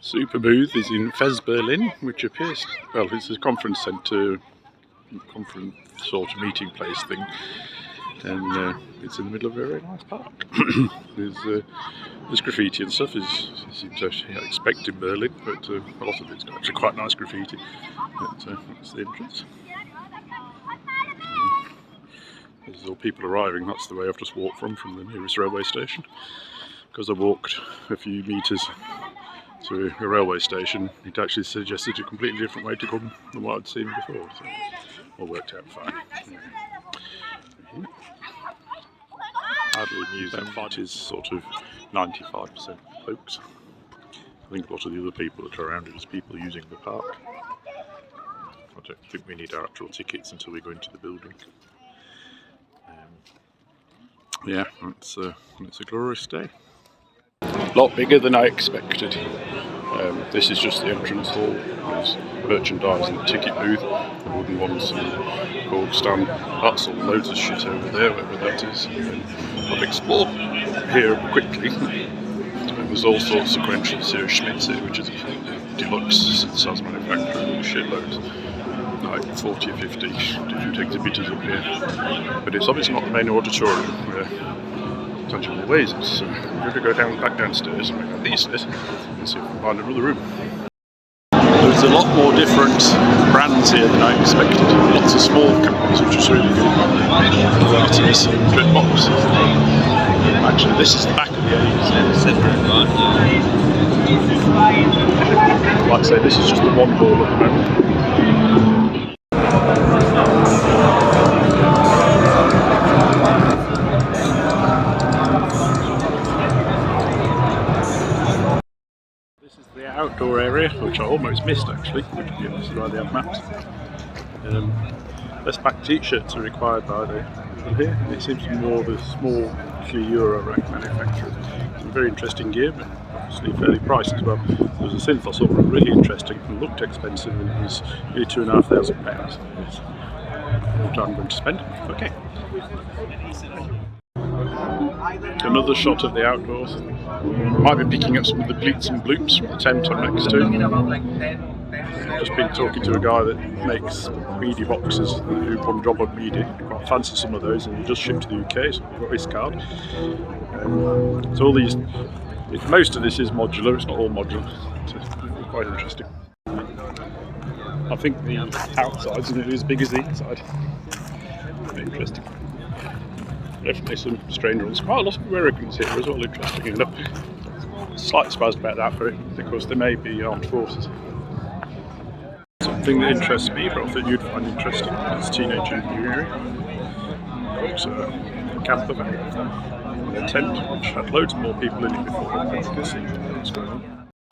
Superboother is in Fez, Berlin, which appears, well, it's a conference centre, conference sort of meeting place thing, and it's in the middle of a very nice park. There's graffiti and stuff, as you seem to expect in Berlin, but a lot of it's actually quite nice graffiti. But that's the entrance. There's all people arriving. That's the way I've just walked from the nearest railway station, because I walked a few metres to a railway station. It actually suggested a completely different way to come than what I'd seen before, so it all worked out fine. Hardly amusing. That fight is sort of 95% folks. I think a lot of the other people that are around it is people using the park. I don't think we need our actual tickets until we go into the building. Yeah, it's a glorious day. A lot bigger than I expected. This is just the entrance hall. There's merchandise and the ticket booth, the wooden ones, and cork stand. That's all loads of shit over there, whatever that is. I've explored here quickly. There's all sorts of sequential Series Schmitz here, which is a deluxe synthesizer manufacturer, shitloads. Like 40 or 50 different exhibitors up here. But it's obviously not the main auditorium where Tangible Ways is, so I'm going to go back downstairs and make these stairs and see if we can find another room. There's a lot more different brands here than I expected. Lots of small companies, which is really good. Varieties and drip boxes. Actually, this is the back of the A's. Like I say, this is just the one hall at the moment. Outdoor area, which I almost missed actually, this is why they have maps. Best back t-shirts are required by the people here. It seems to be more of a small, actually Eurorack manufacturer. Some very interesting gear, but obviously fairly priced as well. There was a synth I saw really interesting and looked expensive, and it was nearly £2,500. It's what I'm going to spend. Okay. Another shot of the outdoors. Might be picking up some of the bleeps and bloops from the tent I'm next to. Just been talking to a guy that makes media boxes, who one job on media. Quite fancy some of those, and he just shipped to the UK, so I've got his card. So all these, most of this is modular. It's not all modular. It's quite interesting. I think the outside's going to be as big as the inside. Very interesting. Definitely some strange ones. Quite a lot of Americans here as well, interestingly enough. Slightly surprised about that, but because they may be armed forces. Something that interests me, but I thought you'd find interesting, is teenage engineering. Got a camper van and a tent, which had loads more people in it before. As you can see what's going on.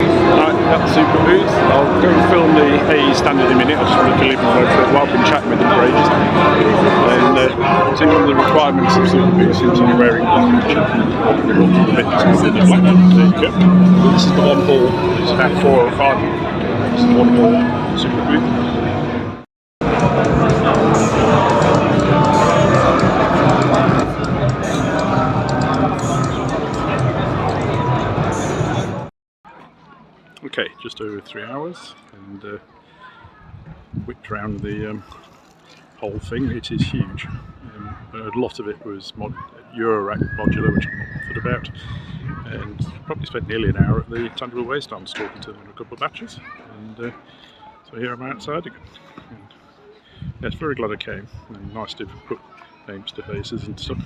Right, that's Sooperbooth. I'll go and film the AE stand in a minute. I just want to leave them for a while. I've been chatting with them for ages. And seeing one of the requirements of Superboother seems to be wearing black. There you go. This is the one hall. There's about 4 or 5. This is one hall, Superboother. Okay, just over 3 hours, and whipped around the whole thing. It is huge. A lot of it was Eurorack modular, which I'm not bothered about, and probably spent nearly an hour at the Tangible Ways stands talking to them on a couple of batches, and so here I'm outside again. And, yes, very glad I came, and nice to put names to faces and stuff.